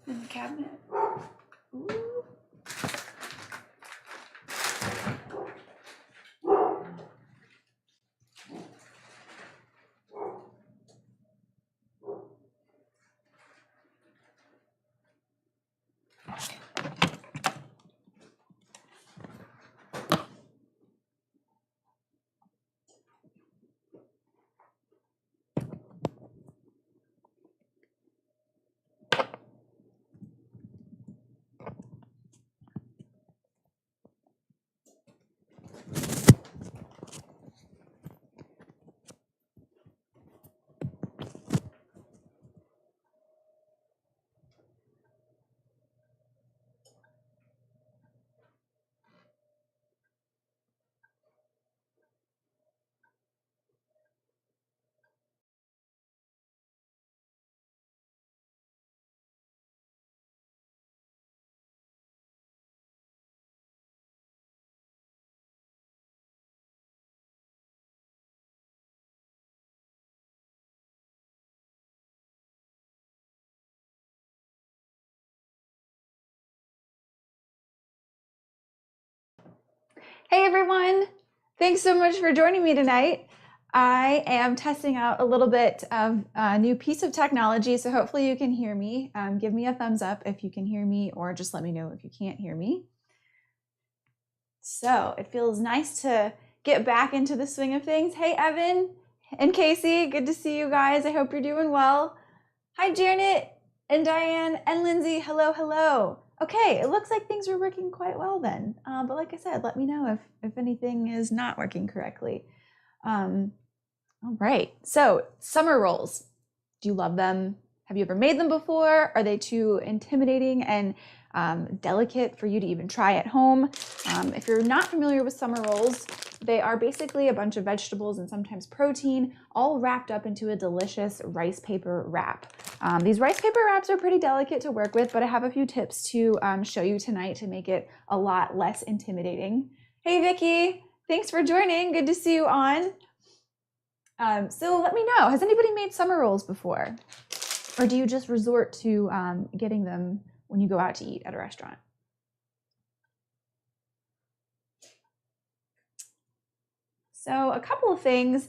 in the cabinet. Ooh. Hey everyone, thanks so much for joining me tonight. I am testing out a little bit of a new piece of technology, so hopefully you can hear me. Give me a thumbs up if you can hear me, or just let me know if you can't hear me. So it feels nice to get back into the swing of things. Hey Evan and Casey, good to see you guys. I hope you're doing well. Hi Janet and Diane and Lindsay, hello, hello. Okay, it looks like things are working quite well then. But like I said, let me know if anything is not working correctly. All right, so summer rolls. Do you love them? Have you ever made them before? Are they too intimidating and delicate for you to even try at home? If you're not familiar with summer rolls, they are basically a bunch of vegetables and sometimes protein, all wrapped up into a delicious rice paper wrap. These rice paper wraps are pretty delicate to work with, but I have a few tips to show you tonight to make it a lot less intimidating. Hey Vicki, thanks for joining. Good to see you on. So let me know, has anybody made summer rolls before? Or do you just resort to getting them when you go out to eat at a restaurant? So a couple of things.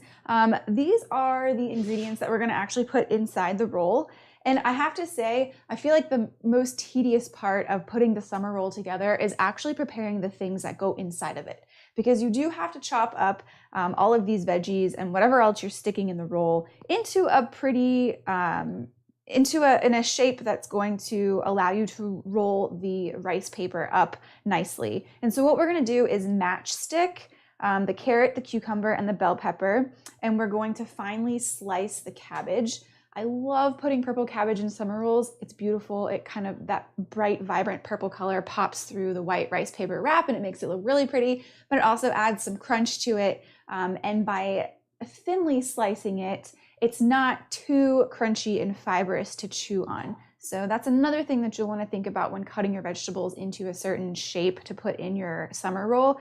These are the ingredients that we're going to actually put inside the roll. And I have to say, I feel like the most tedious part of putting the summer roll together is actually preparing the things that go inside of it. Because you do have to chop up all of these veggies and whatever else you're sticking in the roll into a pretty, in a shape that's going to allow you to roll the rice paper up nicely. And so what we're going to do is matchstick the carrot, the cucumber, and the bell pepper, and we're going to finely slice the cabbage. I love putting purple cabbage in summer rolls. It's beautiful. It kind of, that bright, vibrant purple color pops through the white rice paper wrap and it makes it look really pretty, but it also adds some crunch to it. And by thinly slicing it, it's not too crunchy and fibrous to chew on. So that's another thing that you'll want to think about when cutting your vegetables into a certain shape to put in your summer roll.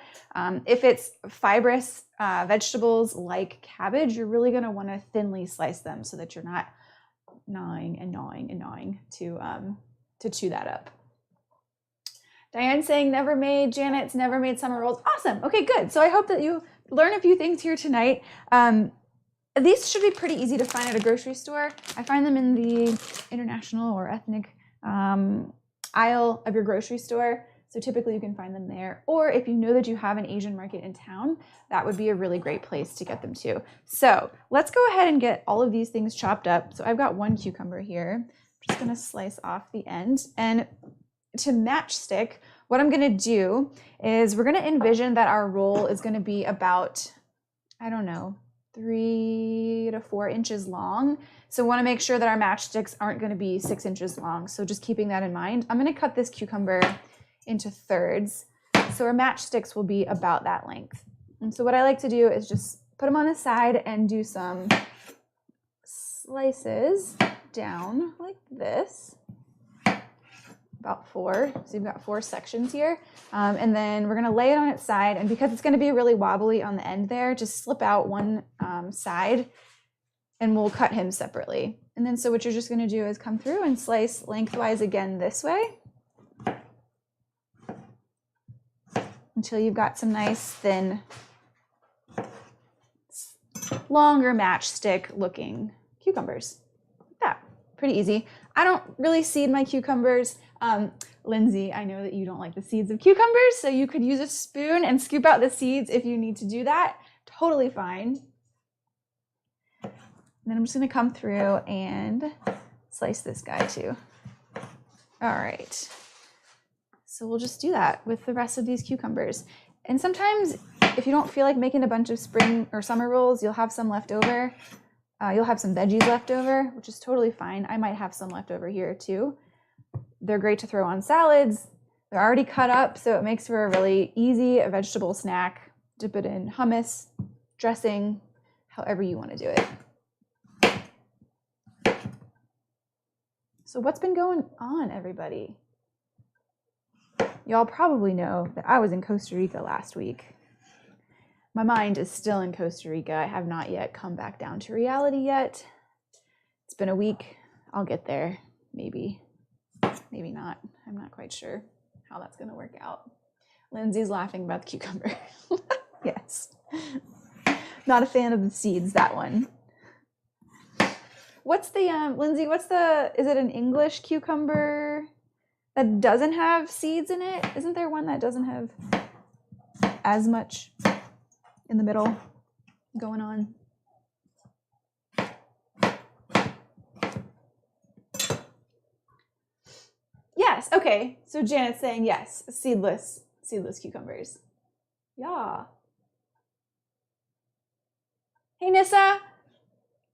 If it's fibrous vegetables like cabbage, you're really going to want to thinly slice them so that you're not gnawing and gnawing and gnawing to chew that up. Diane's saying never made, Janet's never made summer rolls. Awesome. Okay, good. So I hope that you learn a few things here tonight. These should be pretty easy to find at a grocery store. I find them in the international or ethnic aisle of your grocery store. So typically you can find them there. Or if you know that you have an Asian market in town, that would be a really great place to get them to. So let's go ahead and get all of these things chopped up. So I've got one cucumber here. I'm just gonna slice off the end. And to matchstick, what I'm gonna do is we're gonna envision that our roll is gonna be about, I don't know, 3 to 4 inches long. So we want to make sure that our matchsticks aren't going to be 6 inches long. So just keeping that in mind, I'm going to cut this cucumber into thirds. So our matchsticks will be about that length. And so what I like to do is just put them on the side and do some slices down like this. About 4. So you've got 4 sections here. And then we're gonna lay it on its side. And because it's gonna be really wobbly on the end there, just slip out one side and we'll cut him separately. And then so what you're just going to do is come through and slice lengthwise again this way until you've got some nice thin, longer matchstick looking cucumbers. Like that. Pretty easy. I don't really seed my cucumbers. Lindsay, I know that you don't like the seeds of cucumbers, so you could use a spoon and scoop out the seeds if you need to do that. Totally fine. And then I'm just going to come through and slice this guy too. All right. So we'll just do that with the rest of these cucumbers. And sometimes if you don't feel like making a bunch of spring or summer rolls, you'll have some left over. You'll have some veggies left over, which is totally fine. I might have some left over here too. They're great to throw on salads. They're already cut up, so it makes for a really easy vegetable snack. Dip it in hummus, dressing, however you want to do it. So what's been going on, everybody? Y'all probably know that I was in Costa Rica last week. My mind is still in Costa Rica. I have not yet come back down to reality yet. It's been a week. I'll get there, maybe. Maybe not. I'm not quite sure how that's going to work out. Lindsay's laughing about the cucumber. Yes. Not a fan of the seeds, that one. What's the, Lindsay, is it an English cucumber that doesn't have seeds in it? Isn't there one that doesn't have as much in the middle going on? Yes, okay. So Janet's saying yes, seedless cucumbers. Yeah. Hey Nissa,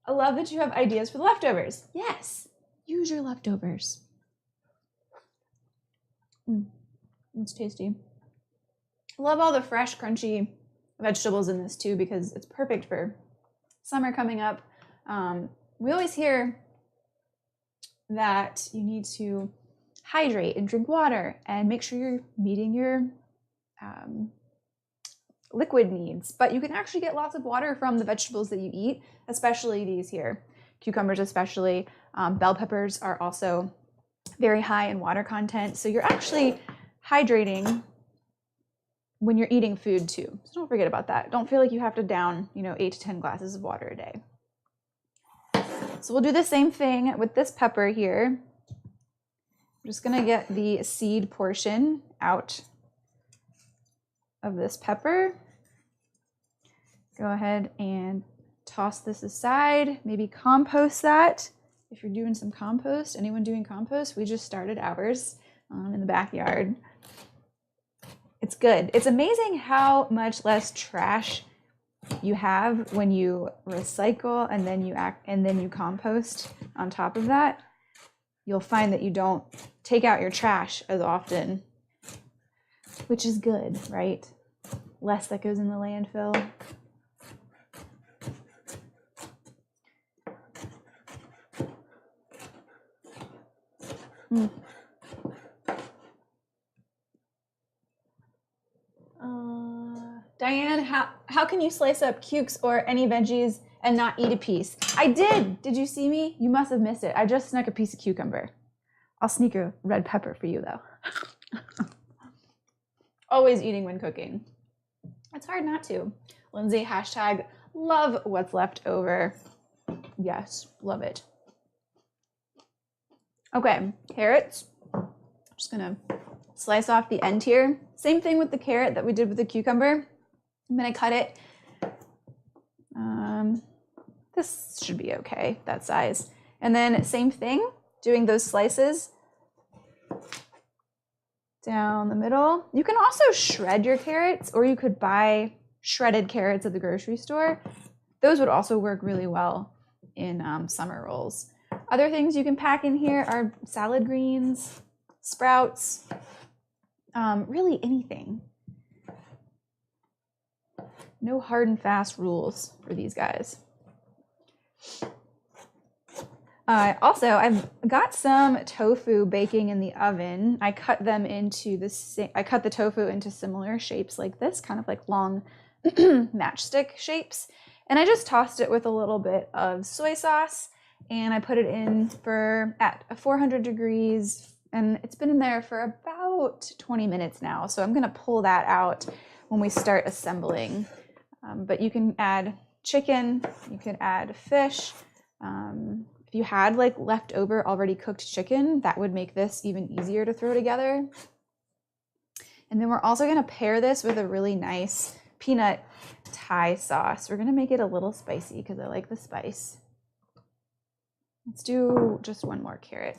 I love that you have ideas for the leftovers. Yes, use your leftovers. It's tasty. I love all the fresh, crunchy vegetables in this too because it's perfect for summer coming up. We always hear that you need to hydrate and drink water and make sure you're meeting your liquid needs, but you can actually get lots of water from the vegetables that you eat, especially these here, cucumbers especially. Bell peppers are also very high in water content, so you're actually hydrating when you're eating food too. So don't forget about that. Don't feel like you have to down 8 to 10 glasses of water a day. So we'll do the same thing with this pepper here. I'm just gonna get the seed portion out of this pepper. Go ahead and toss this aside, maybe compost that. If you're doing some compost, anyone doing compost, we just started ours in the backyard. It's good. It's amazing how much less trash you have when you recycle and then you compost on top of that. You'll find that you don't take out your trash as often, which is good, right? Less that goes in the landfill. Diane, how can you slice up cukes or any veggies and not eat a piece? I did. Did you see me? You must have missed it. I just snuck a piece of cucumber. I'll sneak a red pepper for you though. Always eating when cooking. It's hard not to. Lindsay, hashtag love what's left over. Yes, love it. Okay, carrots. I'm just gonna slice off the end here. Same thing with the carrot that we did with the cucumber. I'm gonna cut it. This should be okay, that size. And then same thing, doing those slices down the middle. You can also shred your carrots, or you could buy shredded carrots at the grocery store. Those would also work really well in summer rolls. Other things you can pack in here are salad greens, sprouts, really anything. No hard and fast rules for these guys. Also, I've got some tofu baking in the oven. I cut the tofu into similar shapes like this, kind of like long matchstick shapes. And I just tossed it with a little bit of soy sauce, and I put it in at 400 degrees, and it's been in there for about 20 minutes now. So I'm gonna pull that out when we start assembling. But you can add chicken, you could add fish. If you had like leftover already cooked chicken, that would make this even easier to throw together. And then we're also gonna pair this with a really nice peanut Thai sauce. We're gonna make it a little spicy because I like the spice. Let's do just one more carrot.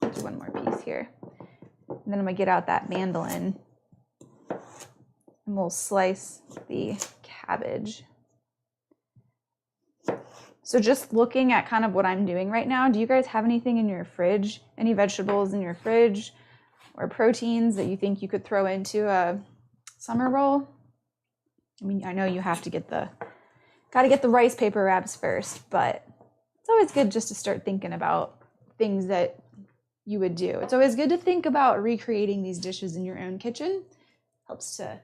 Do one more piece here. And then I'm gonna get out that mandolin and we'll slice the cabbage. So just looking at kind of what I'm doing right now, do you guys have anything in your fridge? Any vegetables in your fridge or proteins that you think you could throw into a summer roll? I mean, I know you have to gotta get the rice paper wraps first, but it's always good just to start thinking about things that you would do. It's always good to think about recreating these dishes in your own kitchen. Helps to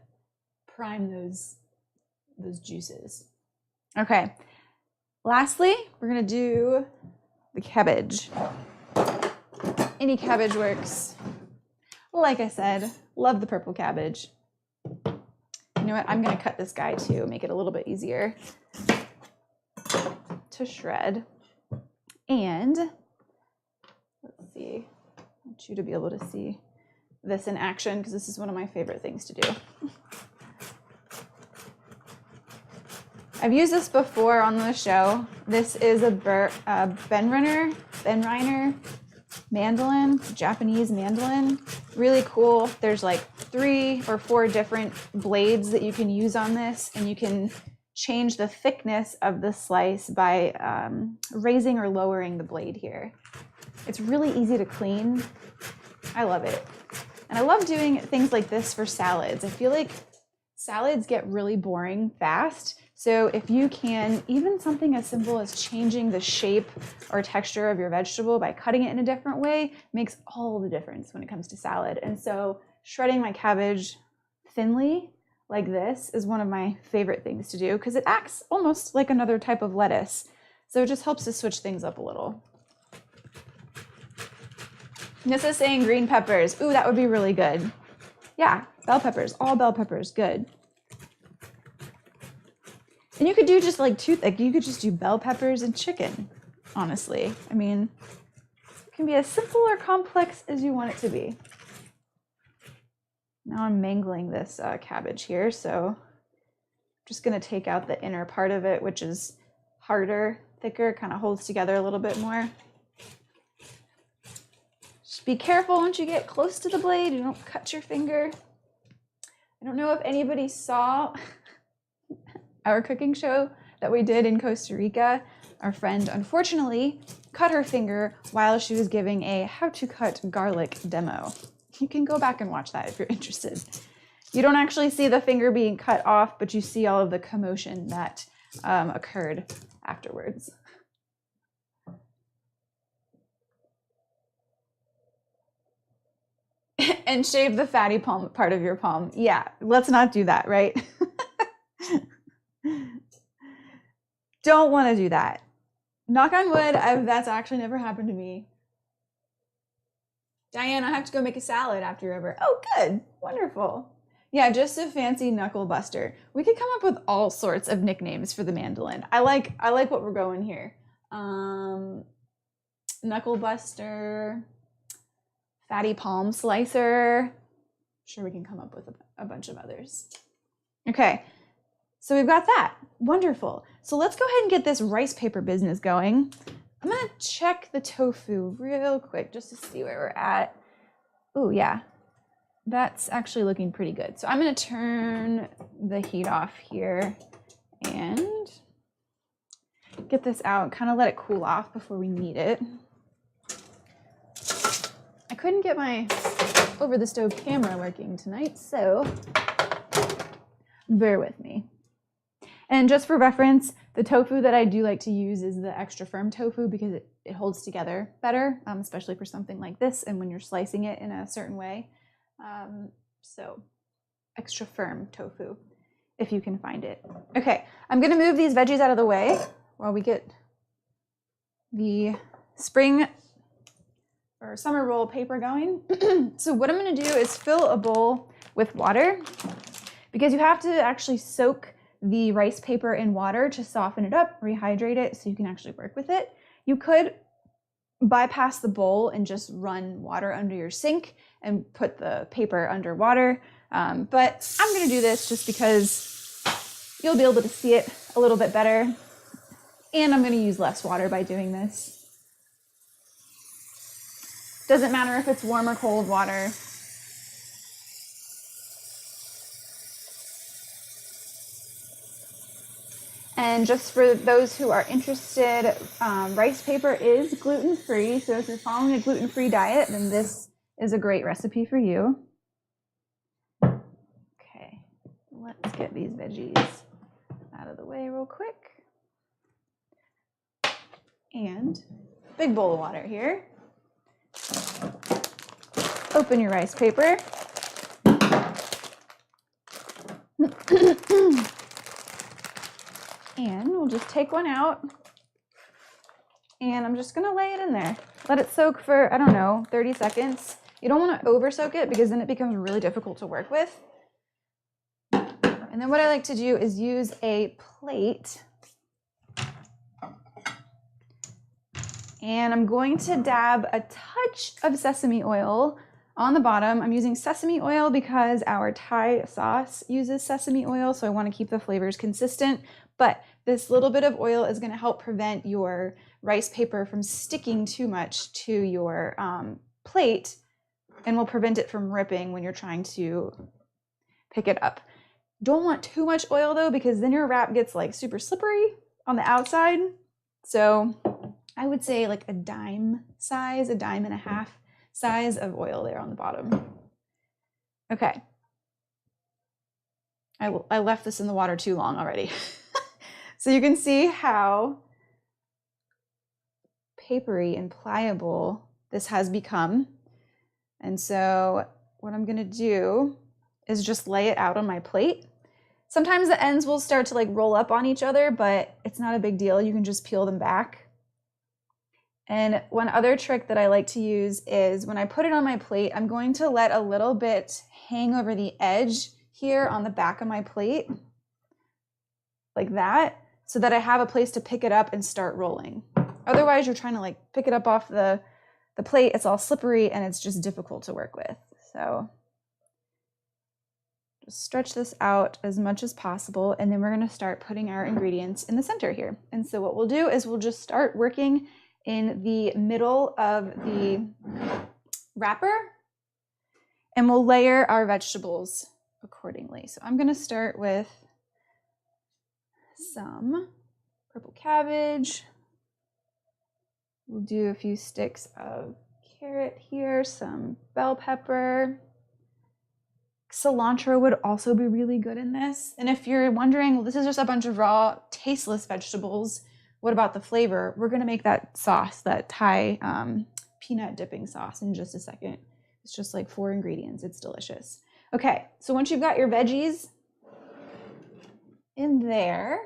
prime those juices. Okay, lastly, we're gonna do the cabbage. Any cabbage works. Like I said, love the purple cabbage. You know what, I'm gonna cut this guy too, make it a little bit easier to shred. And let's see, I want you to be able to see this in action because this is one of my favorite things to do. I've used this before on the show. This is a Ben Reiner mandolin, Japanese mandolin. Really cool. There's like 3 or 4 different blades that you can use on this, and you can change the thickness of the slice by raising or lowering the blade here. It's really easy to clean. I love it. And I love doing things like this for salads. I feel like salads get really boring fast. So if you can, even something as simple as changing the shape or texture of your vegetable by cutting it in a different way makes all the difference when it comes to salad. And so shredding my cabbage thinly like this is one of my favorite things to do because it acts almost like another type of lettuce. So it just helps to switch things up a little. This is saying green peppers. Ooh, that would be really good. Yeah, bell peppers, all bell peppers, good. And you could do just like you could just do bell peppers and chicken, honestly. I mean, it can be as simple or complex as you want it to be. Now I'm mangling this cabbage here, so I'm just gonna take out the inner part of it, which is harder, thicker, kind of holds together a little bit more. Just be careful once you get close to the blade, you don't cut your finger. I don't know if anybody saw our cooking show that we did in Costa Rica. Our friend unfortunately cut her finger while she was giving a how to cut garlic demo. You can go back and watch that if you're interested. You don't actually see the finger being cut off, but you see all of the commotion that occurred afterwards. And shave the fatty palm part of your palm. Yeah, let's not do that, right? Don't want to do that. Knock on wood, that's actually never happened to me. Diane, I have to go make a salad after you're over. Oh, good. Wonderful. Yeah, just a fancy knuckle buster. We could come up with all sorts of nicknames for the mandolin. I like what we're going here. Knuckle buster, fatty palm slicer. I'm sure we can come up with a bunch of others. Okay. So we've got that. Wonderful. So let's go ahead and get this rice paper business going. I'm gonna check the tofu real quick just to see where we're at. Oh yeah, that's actually looking pretty good. So I'm gonna turn the heat off here and get this out, kind of let it cool off before we knead it. I couldn't get my over the stove camera working tonight, so bear with me. And just for reference, the tofu that I do like to use is the extra firm tofu because it holds together better, especially for something like this and when you're slicing it in a certain way. So extra firm tofu. if you can find it. Okay, I'm gonna move these veggies out of the way while we get the spring or summer roll paper going. So what I'm gonna do is fill a bowl with water, because you have to actually soak the rice paper in water to soften it up, rehydrate it so you can actually work with it. You could bypass the bowl and just run water under your sink and put the paper under water. But I'm gonna do this just because you'll be able to see it a little bit better. And I'm gonna use less water by doing this. Doesn't matter if it's warm or cold water. And just for those who are interested, rice paper is gluten-free. So if you're following a gluten-free diet, then this is a great recipe for you. Okay, let's get these veggies out of the way real quick. And big bowl of water here. Open your rice paper. And we'll just take one out, and I'm just gonna lay it in there. Let it soak for, I don't know, 30 seconds. You don't wanna over soak it because then it becomes really difficult to work with. And then what I like to do is use a plate, and I'm going to dab a touch of sesame oil on the bottom. I'm using sesame oil because our Thai sauce uses sesame oil, so I wanna keep the flavors consistent. But this little bit of oil is gonna help prevent your rice paper from sticking too much to your plate, and will prevent it from ripping when you're trying to pick it up. Don't want too much oil though, because then your wrap gets like super slippery on the outside. So I would say like a dime and a half size of oil there on the bottom. Okay. I left this in the water too long already. So you can see how papery and pliable this has become. And so what I'm gonna do is just lay it out on my plate. Sometimes the ends will start to like roll up on each other, but it's not a big deal. You can just peel them back. And one other trick that I like to use is when I put it on my plate, I'm going to let a little bit hang over the edge here on the back of my plate, like that, so that I have a place to pick it up and start rolling. Otherwise, you're trying to like pick it up off the plate, it's all slippery and it's just difficult to work with. So just stretch this out as much as possible, and then we're gonna start putting our ingredients in the center here. And so what we'll do is we'll just start working in the middle of the wrapper, and we'll layer our vegetables accordingly. So I'm gonna start with some purple cabbage. We'll do a few sticks of carrot here, some bell pepper. Cilantro would also be really good in this. And if you're wondering, well, this is just a bunch of raw, tasteless vegetables, what about the flavor? We're gonna make that sauce, that Thai peanut dipping sauce, in just a second. It's just like 4 ingredients, it's delicious. Okay, so once you've got your veggies in there,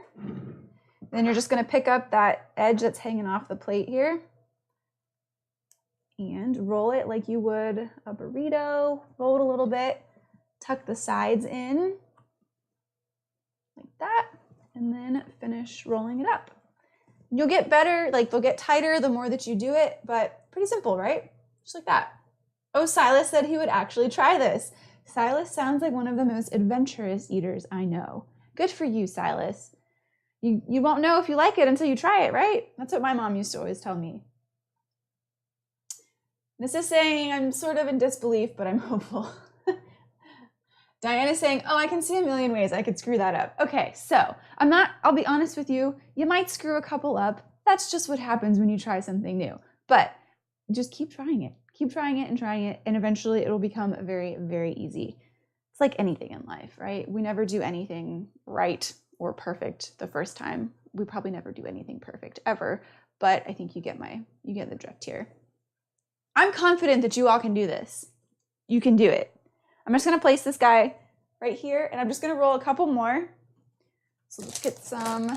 then you're just gonna pick up that edge that's hanging off the plate here and roll it like you would a burrito. Roll it a little bit, tuck the sides in like that, and then finish rolling it up. You'll get better, like they'll get tighter the more that you do it, but pretty simple, right? Just like that. Oh, Silas said he would actually try this. Silas sounds like one of the most adventurous eaters I know. Good for you, Silas. You won't know if you like it until you try it, right? That's what my mom used to always tell me. This is saying I'm sort of in disbelief, but I'm hopeful. Diana's saying, oh, I can see a million ways I could screw that up. Okay, so I'll be honest with you, you might screw a couple up. That's just what happens when you try something new. But just keep trying it. Keep trying it, and eventually it'll become very, very easy. It's like anything in life, right? We never do anything right or perfect the first time. We probably never do anything perfect ever, but I think you get the drift here. I'm confident that you all can do this. You can do it. I'm just gonna place this guy right here, and I'm just gonna roll a couple more, So let's get some,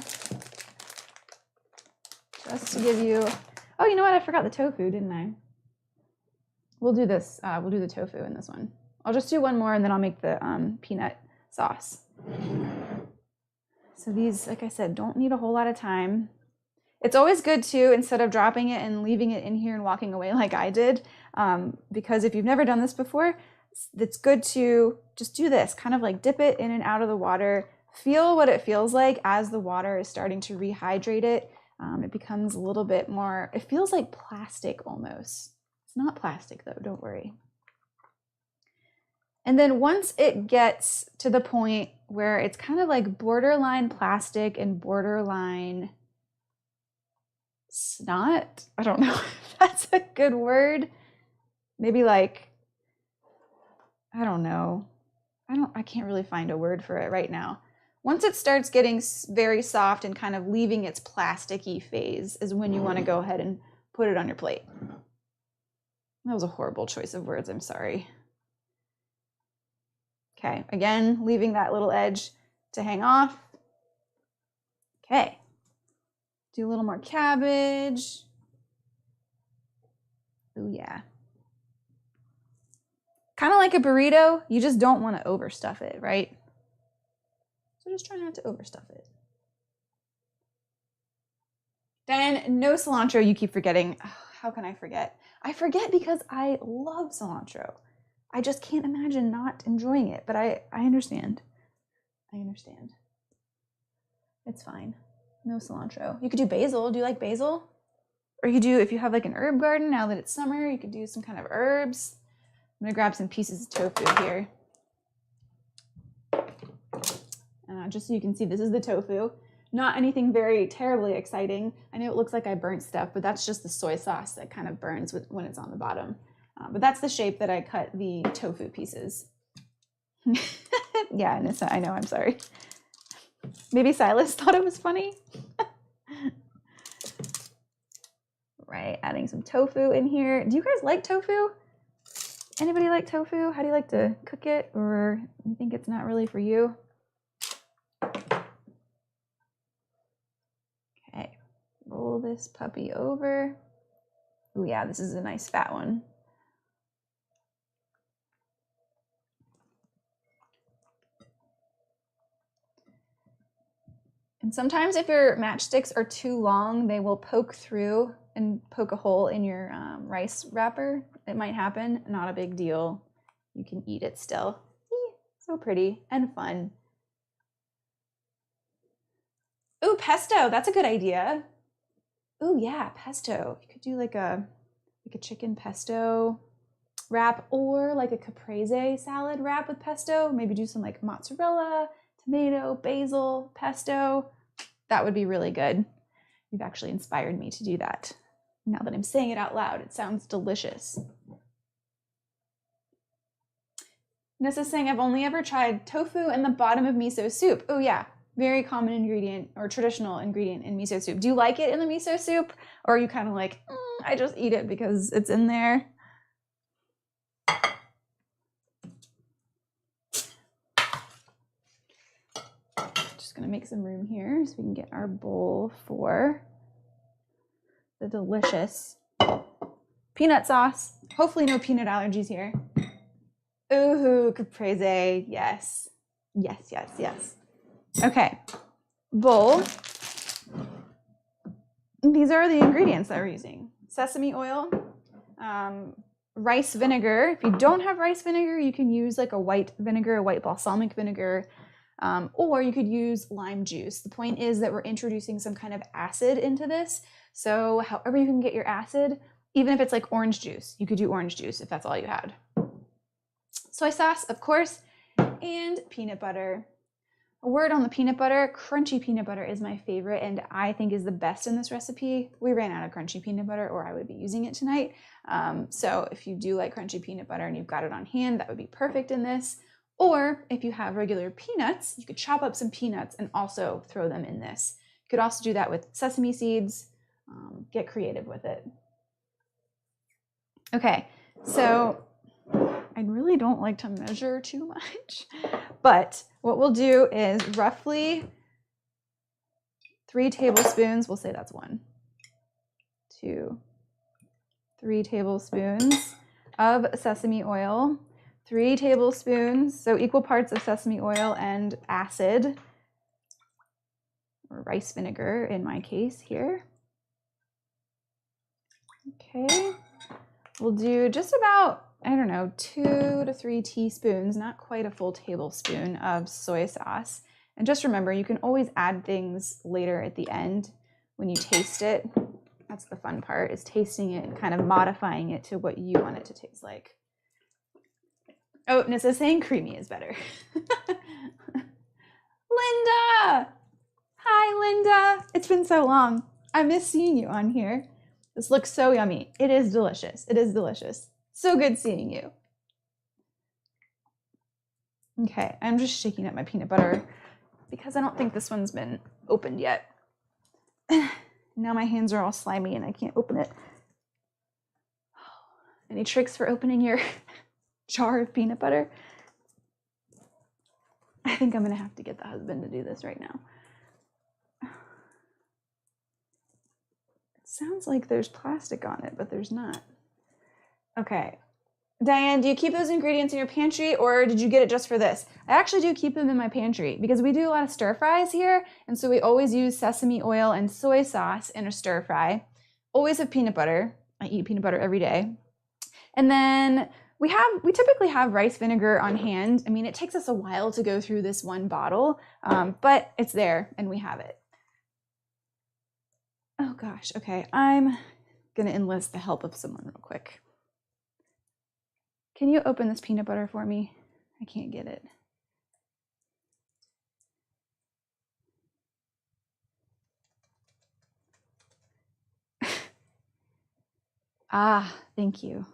just to give you, oh, you know what? I forgot the tofu, didn't I? We'll do this, we'll do the tofu in this one. I'll just do one more and then I'll make the peanut sauce. So these, like I said, don't need a whole lot of time. It's always good to, instead of dropping it and leaving it in here and walking away like I did, because if you've never done this before, it's good to just do this, kind of like dip it in and out of the water, feel what it feels like as the water is starting to rehydrate it. It becomes a little bit more, it feels like plastic almost. It's not plastic though, don't worry. And then once it gets to the point where it's kind of like borderline plastic and borderline snot, I don't know if that's a good word. Maybe like, I don't know. I can't really find a word for it right now. Once it starts getting very soft and kind of leaving its plasticky phase is when you want to go ahead and put it on your plate. That was a horrible choice of words, I'm sorry. Okay, again, leaving that little edge to hang off. Okay, do a little more cabbage. Oh yeah. Kind of like a burrito, you just don't want to overstuff it, right? So just try not to overstuff it. Then no cilantro, you keep forgetting. Oh, how can I forget? I forget because I love cilantro. I just can't imagine not enjoying it, but I understand. I understand. It's fine. No cilantro. You could do basil. Do you like basil? Or you could do, if you have like an herb garden, now that it's summer, you could do some kind of herbs. I'm gonna grab some pieces of tofu here. Just so you can see, this is the tofu. Not anything very terribly exciting. I know it looks like I burnt stuff, but that's just the soy sauce that kind of burns when it's on the bottom. But that's the shape that I cut the tofu pieces. Yeah, Anissa, I know, I'm sorry. Maybe Silas thought it was funny. Right, adding some tofu in here. Do you guys like tofu? Anybody like tofu? How do you like to cook it? Or you think it's not really for you? Okay, roll this puppy over. Oh yeah, this is a nice fat one. And sometimes if your matchsticks are too long, they will poke through and poke a hole in your rice wrapper. It might happen, not a big deal. You can eat it still. So pretty and fun. Ooh, pesto, that's a good idea. Ooh, yeah, pesto. You could do like a chicken pesto wrap or like a caprese salad wrap with pesto. Maybe do some like mozzarella, tomato, basil, pesto. That would be really good. You've actually inspired me to do that. Now that I'm saying it out loud, it sounds delicious. Nissa's saying, I've only ever tried tofu in the bottom of miso soup. Oh yeah, very common ingredient or traditional ingredient in miso soup. Do you like it in the miso soup? Or are you kind of like, I just eat it because it's in there? Just gonna make some room here so we can get our bowl for the delicious peanut sauce. Hopefully no peanut allergies here. Ooh, caprese, yes. Yes, yes, yes. Okay, bowl. These are the ingredients that we're using. Sesame oil, rice vinegar. If you don't have rice vinegar, you can use like a white vinegar, a white balsamic vinegar, or you could use lime juice. The point is that we're introducing some kind of acid into this. So however you can get your acid, even if it's like orange juice, you could do orange juice if that's all you had. Soy sauce, of course, and peanut butter. A word on the peanut butter, crunchy peanut butter is my favorite and I think is the best in this recipe. We ran out of crunchy peanut butter or I would be using it tonight. So if you do like crunchy peanut butter and you've got it on hand, that would be perfect in this. Or if you have regular peanuts, you could chop up some peanuts and also throw them in this. You could also do that with sesame seeds. Get creative with it. Okay, so I really don't like to measure too much, but what we'll do is roughly 3 tablespoons, we'll say that's 1, 2, 3 tablespoons of sesame oil, 3 tablespoons, so equal parts of sesame oil and acid, or rice vinegar in my case here. Okay, we'll do just about, I don't know, 2 to 3 teaspoons, not quite a full tablespoon of soy sauce. And just remember, you can always add things later at the end when you taste it. That's the fun part, is tasting it and kind of modifying it to what you want it to taste like. Oh, Nissa's saying creamy is better. Linda! Hi, Linda. It's been so long. I miss seeing you on here. This looks so yummy. It is delicious. It is delicious. So good seeing you. Okay, I'm just shaking up my peanut butter because I don't think this one's been opened yet. Now my hands are all slimy and I can't open it. Any tricks for opening your jar of peanut butter? I think I'm gonna have to get the husband to do this right now. It sounds like there's plastic on it, but there's not. Okay. Diane, do you keep those ingredients in your pantry or did you get it just for this? I actually do keep them in my pantry because we do a lot of stir fries here. And so we always use sesame oil and soy sauce in a stir fry. Always have peanut butter. I eat peanut butter every day. And then we typically have rice vinegar on hand. I mean, it takes us a while to go through this one bottle, but it's there and we have it. Oh gosh, okay. I'm gonna enlist the help of someone real quick. Can you open this peanut butter for me? I can't get it. Ah, thank you.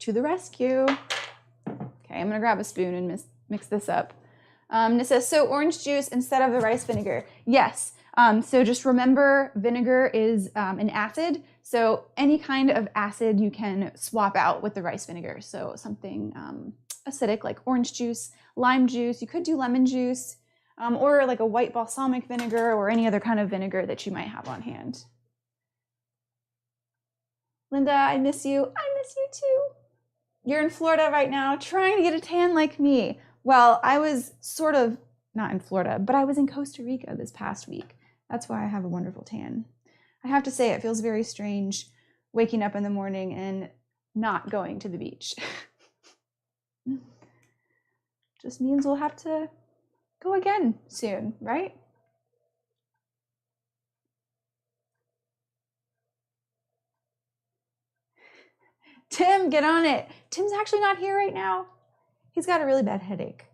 To the rescue. Okay, I'm gonna grab a spoon and mix this up. It says, so orange juice instead of the rice vinegar. Yes, so just remember vinegar is an acid. So any kind of acid you can swap out with the rice vinegar. So something acidic like orange juice, lime juice, you could do lemon juice, or like a white balsamic vinegar or any other kind of vinegar that you might have on hand. Linda, I miss you. I miss you too. You're in Florida right now trying to get a tan like me. Well, I was sort of not in Florida, but I was in Costa Rica this past week. That's why I have a wonderful tan. I have to say, it feels very strange waking up in the morning and not going to the beach. Just means we'll have to go again soon, right? Tim, get on it. Tim's actually not here right now. He's got a really bad headache.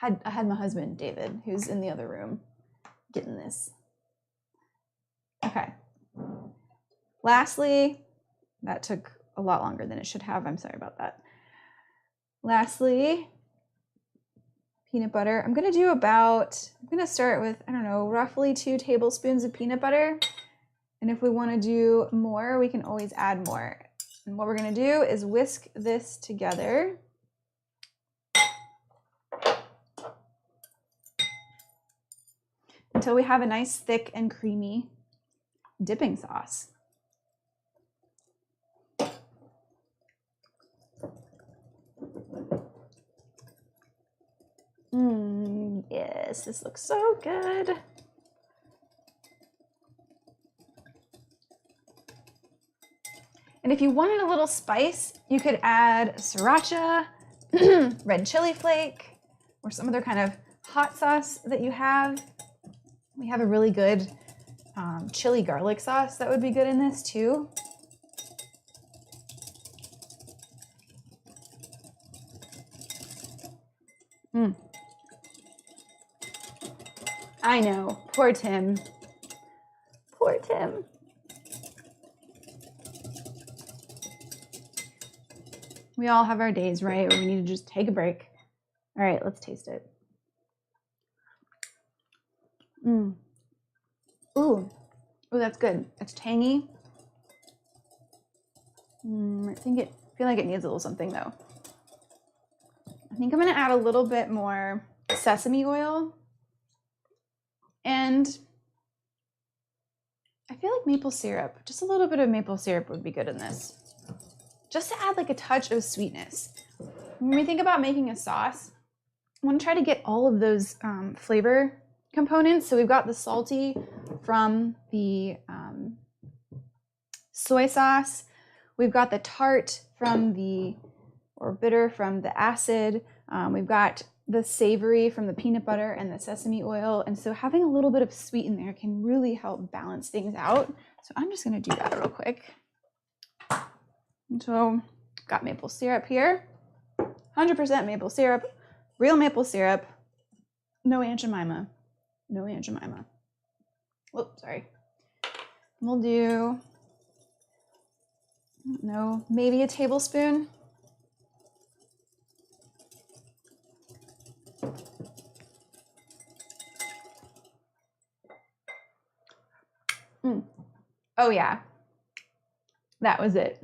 I had my husband, David, who's in the other room, getting this. Okay. Lastly, that took a lot longer than it should have. I'm sorry about that. Lastly, peanut butter. I'm going to start with, I don't know, roughly 2 tablespoons of peanut butter. And if we want to do more, we can always add more. And what we're going to do is whisk this together. Until we have a nice thick and creamy dipping sauce. Yes, this looks so good. And if you wanted a little spice, you could add sriracha, red chili flake, or some other kind of hot sauce that you have. We have a really good chili garlic sauce that would be good in this too. I know, poor Tim. Poor Tim. We all have our days, right? Where we need to just take a break. All right, let's taste it. Ooh, that's good. It's tangy. I feel like it needs a little something though. I think I'm gonna add a little bit more sesame oil, and I feel like maple syrup, just a little bit of maple syrup would be good in this, just to add like a touch of sweetness. When we think about making a sauce, I want to try to get all of those flavor components. So we've got the salty from the soy sauce. We've got the tart from or bitter from the acid. We've got the savory from the peanut butter and the sesame oil. And so having a little bit of sweet in there can really help balance things out. So I'm just gonna do that real quick. And so got maple syrup here, 100% maple syrup, real maple syrup, no Aunt Jemima, no Aunt Jemima. Whoops, sorry. We'll do, I don't know, maybe a tablespoon. Oh yeah, that was it.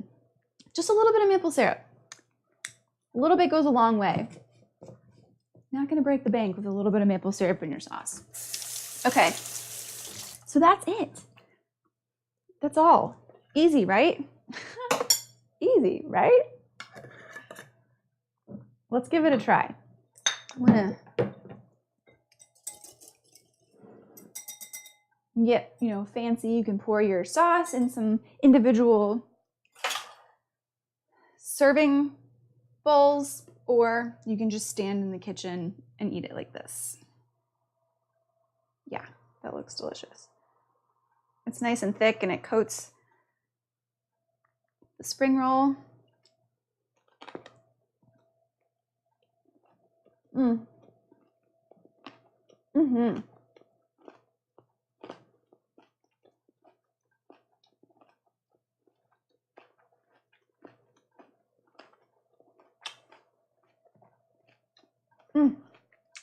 Just a little bit of maple syrup. A little bit goes a long way. Not gonna break the bank with a little bit of maple syrup in your sauce. Okay, so that's it. That's all. Easy, right? Easy, right? Let's give it a try. I'm gonna get, fancy. You can pour your sauce in some individual serving bowls, or you can just stand in the kitchen and eat it like this. Yeah, that looks delicious. It's nice and thick and it coats the spring roll.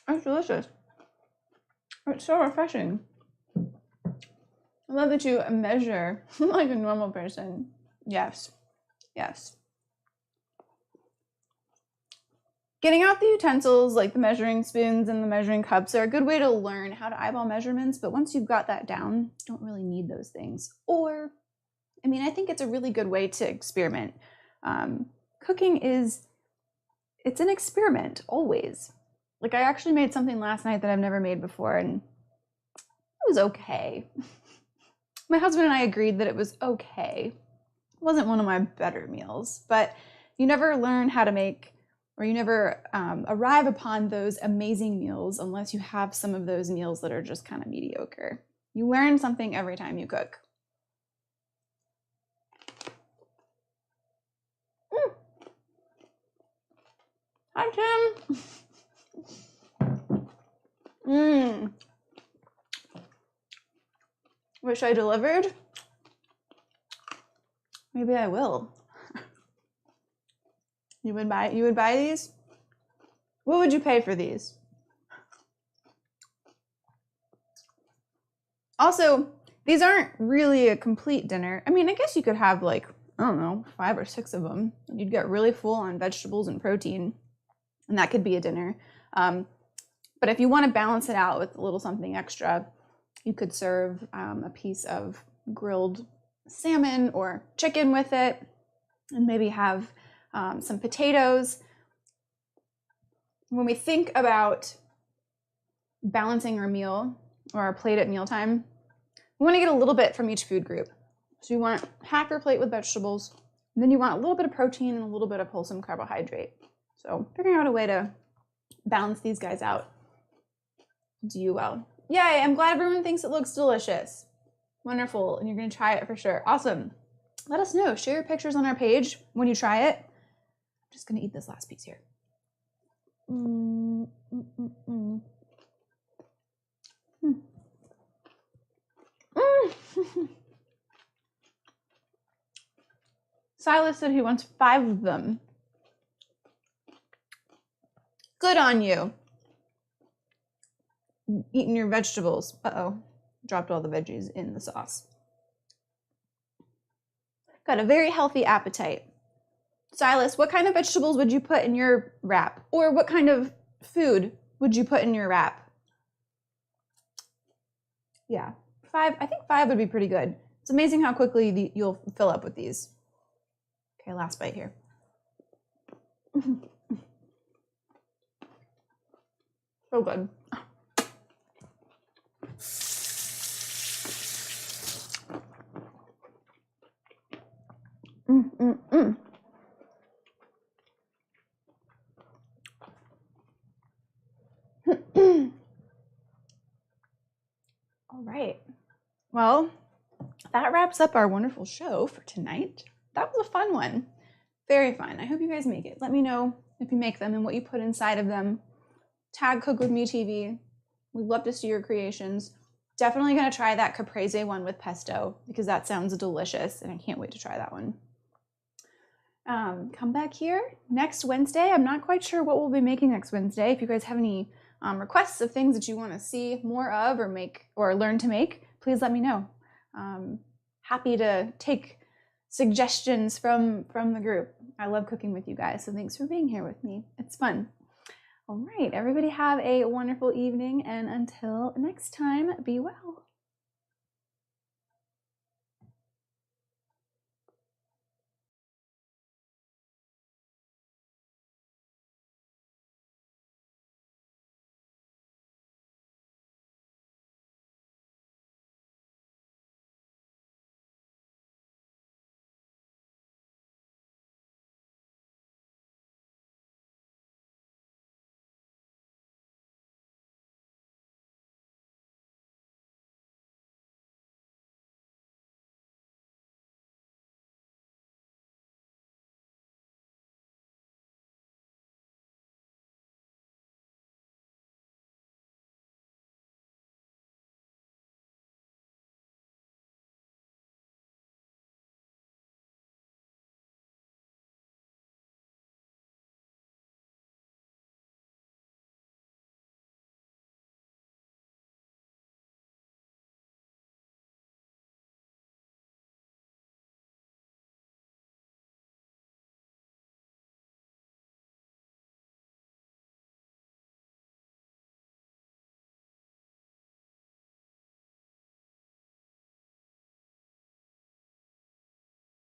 That's delicious. It's so refreshing. I love that you measure like a normal person. Yes, yes. Getting out the utensils like the measuring spoons and the measuring cups are a good way to learn how to eyeball measurements, but once you've got that down, you don't really need those things. Or, I think it's a really good way to experiment. Cooking it's an experiment, always. Like I actually made something last night that I've never made before, and it was okay. My husband and I agreed that it was okay. It wasn't one of my better meals, but you never learn how to make, or you never arrive upon those amazing meals unless you have some of those meals that are just kind of mediocre. You learn something every time you cook. Hi, Tim. Wish I delivered. Maybe I will. You would buy these? What would you pay for these? Also, these aren't really a complete dinner. I guess you could have like, I don't know, 5 or 6 of them. You'd get really full on vegetables and protein, and that could be a dinner. But if you want to balance it out with a little something extra, you could serve a piece of grilled salmon or chicken with it, and maybe have some potatoes. When we think about balancing our meal or our plate at mealtime, we want to get a little bit from each food group. So you want half your plate with vegetables, and then you want a little bit of protein and a little bit of wholesome carbohydrate. So figuring out a way to balance these guys out. Do you well. Yay, I'm glad everyone thinks it looks delicious. Wonderful, and you're gonna try it for sure. Awesome. Let us know. Share your pictures on our page when you try it. I'm just gonna eat this last piece here. Silas said he wants 5 of them. Good on you. Eating your vegetables. Uh-oh, dropped all the veggies in the sauce. Got a very healthy appetite. Silas, what kind of vegetables would you put in your wrap? Or what kind of food would you put in your wrap? Yeah, 5. I think 5 would be pretty good. It's amazing how quickly you'll fill up with these. Okay, last bite here. So good. All right. Well, that wraps up our wonderful show for tonight. That was a fun one. Very fun. I hope you guys make it. Let me know if you make them and what you put inside of them. Tag Cook With Me TV. We'd love to see your creations. Definitely going to try that caprese one with pesto because that sounds delicious and I can't wait to try that one. Come back here next Wednesday. I'm not quite sure what we'll be making next Wednesday. If you guys have any requests of things that you want to see more of or make or learn to make, please let me know. Happy to take suggestions from the group. I love cooking with you guys, so thanks for being here with me. It's fun. All right, everybody have a wonderful evening, and until next time, be well.